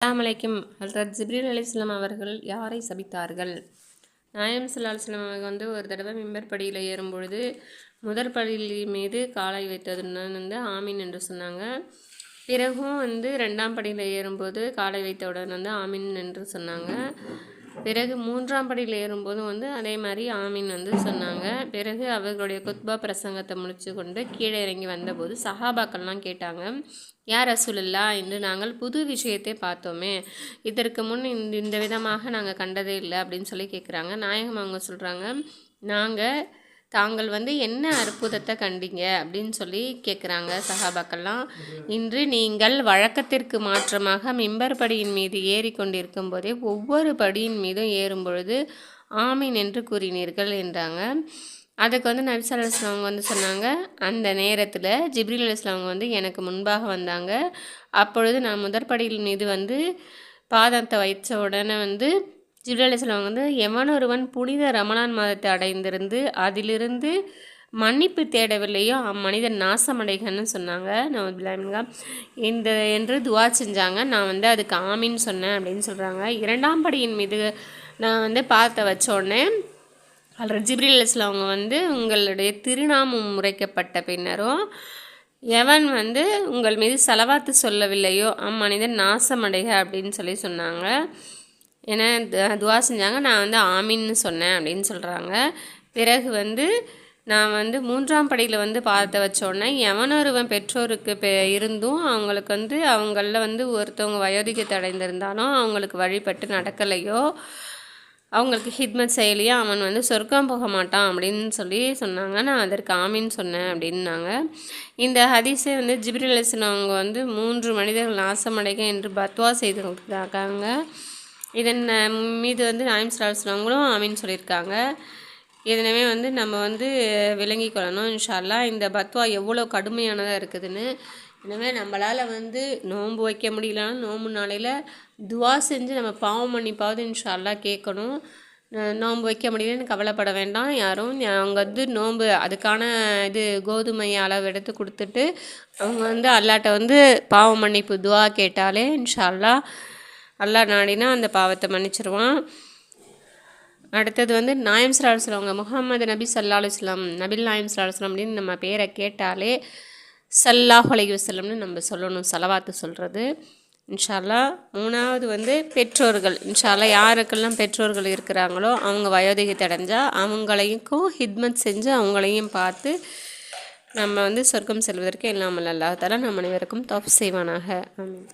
அஸ்ஸலாமு அலைக்கும். ஹஜ்ரத் ஜிப்ரீல் அலைஹிஸ்ஸலாம் அவர்கள் யாரை சபித்தார்கள்? நாயகம் ஸல்லல்லாஹு அலைஹி வஸல்லம் அவங்க ஒரு தடவை மிம்பர் படியில் ஏறும்பொழுது முதற் படியில் மீது காலை வைத்ததுடன் ஆமீன் என்று சொன்னாங்க. பிறகும் ரெண்டாம் படியில் ஏறும்போது காலை வைத்தவுடன் ஆமீன் என்று சொன்னாங்க. பிறகு மூன்றாம் படியில் ஏறும்போது அதே மாதிரி ஆமீன் சொன்னாங்க. பிறகு அவர்களுடைய குத்பா பிரசங்கத்தை முடிச்சு கொண்டு கீழே இறங்கி வந்தபோது சஹாபாக்கள்லாம் கேட்டாங்க, யார் ரசூலுல்லாஹ், இன்று நாங்கள் புது விஷயத்தை பார்த்தோமே, இதற்கு முன் இந்த விதமாக நாங்கள் கண்டதே இல்லை அப்படின்னு சொல்லி கேட்குறாங்க. நாயகம் அவங்க சொல்கிறாங்க, தாங்கள் என்ன அற்புதத்தை கண்டீங்க அப்படின்னு சொல்லி கேட்குறாங்க சஹாபாக்கள்லாம். இன்று நீங்கள் வழக்கத்திற்கு மாற்றமாக மிம்பர் படியின் மீது ஏறி கொண்டிருக்கும் போதே ஒவ்வொரு படியின் மீதும் ஏறும் பொழுது ஆமீன் என்று கூறினீர்கள் என்றாங்க. அதுக்கு நபி ஸல்லல்லாஹு அலைஹி வஸல்லம் அவங்க சொன்னாங்க, அந்த நேரத்தில் ஜிப்ரீல் அலைஹிஸ்ஸலாம் அவங்க எனக்கு முன்பாக வந்தாங்க. அப்பொழுது நான் முதற்படியில் மீது பாதத்தை வைத்த உடனே ஜிப்ரீல் அலைஹிஸ்ஸலாம் அவங்க எவனொருவன் புனித ரமலான் மாதத்தை அடைந்திருந்து அதிலிருந்து மன்னிப்பு தேடவில்லையோ அம்மனிதன் நாசமடைகன்னு சொன்னாங்க. நான் என்று துவா செஞ்சாங்க. நான் அதுக்கு ஆமீன் சொன்னேன் அப்படின்னு சொல்கிறாங்க. இரண்டாம் படியின் மீது நான் பாதத்தை வச்ச உடனே ஜிப்ரீல் அலைஹிஸ்ஸலாம் அவங்க உங்களுடைய திருநாமம் முறைக்கப்பட்ட பின்னரும் எவன் உங்கள் மீது ஸலவாத்து சொல்லவில்லையோ அம்மனிதன் நாசமடைக அப்படின்னு சொல்லி சொன்னாங்க. ஏன்னா துவா செஞ்சாங்க. நான் ஆமீன்னு சொன்னேன் அப்படின்னு சொல்கிறாங்க. பிறகு நான் மூன்றாம் படியில் பாதத்தை வச்ச உடனே எவனொருவன் பெற்றோருக்கு இருந்தும் அவங்களுக்கு அவங்களில் ஒருத்தவங்க வயோதிகத்தை அடைந்திருந்தாலும் அவங்களுக்கு வழிபட்டு நடக்கலையோ அவங்களுக்கு ஹித்மத் செய்யலையோ அவன் சொர்க்கம் போக மாட்டான் அப்படின்னு சொல்லி சொன்னாங்க. நான் அதற்கு ஆமீன் சொன்னேன் அப்படின்னாங்க. இந்த ஹதீஸை ஜிப்ரீல் அலைஹிஸ்ஸலாம் அவங்க 3 மனிதர்கள் நாசமடைக என்று பத்வா செய்து கொடுத்துருக்காங்க. இதன் மீது நாயகம் ஸல்லல்லாஹு அலைஹி வஸல்லம் அவங்களும் ஆமீன் சொல்லியிருக்காங்க. இதனவே நம்ம விளங்கி கொள்ளணும் இன்ஷா அல்லாஹ். இந்த பத்வா எவ்வளோ கடுமையானதாக இருக்குதுன்னு. எனவே நம்மளால் நோன்பு வைக்க முடியலன்னா நோன்பு நாளையில் துவா செஞ்சு நம்ம பாவம் மன்னிப்பாவது இன்ஷா அல்லாஹ் கேட்கணும். நோன்பு வைக்க முடியலன்னு கவலைப்பட வேண்டாம் யாரும். அவங்க நோன்பு அதுக்கான கோதுமை அளவு எடுத்து கொடுத்துட்டு அவங்க அல்லாட்ட பாவம் மன்னிப்பு துவா கேட்டாலே இன்ஷா அல்லாஹ் அல்லாஹ் நாடினா அந்த பாவத்தை மன்னிச்சிருவான். அடுத்தது நாயகம் ஸல்லல்லாஹு அலைஹி வஸல்லம் அவங்க முஹம்மது நபி ஸல்லல்லாஹு அலைஹி வஸல்லம் நபில் நாயகம் ஸல்லல்லாஹு அலைஹி வஸல்லம் அப்படின்னு நம்ம பேரை கேட்டாலே ஸல்லல்லாஹு அலைஹி வஸல்லம்னு நம்ம சொல்லணும், ஸலவாத்து சொல்கிறது இன்ஷா அல்லாஹ். மூணாவது பெற்றோர்கள் இன்ஷா அல்லாஹ். யாருக்கெல்லாம் பெற்றோர்கள் இருக்கிறாங்களோ அவங்க வயோதிகத்தை அடைஞ்சால் அவங்களையும் ஹித்மத் செஞ்சு அவங்களையும் பார்த்து நம்ம சொர்க்கம் செல்வதற்கு எல்லாம் அல்லாஹ் தஆலா நம் அனைவருக்கும் தௌஃபீக் செய்வானாக. ஆமீன்.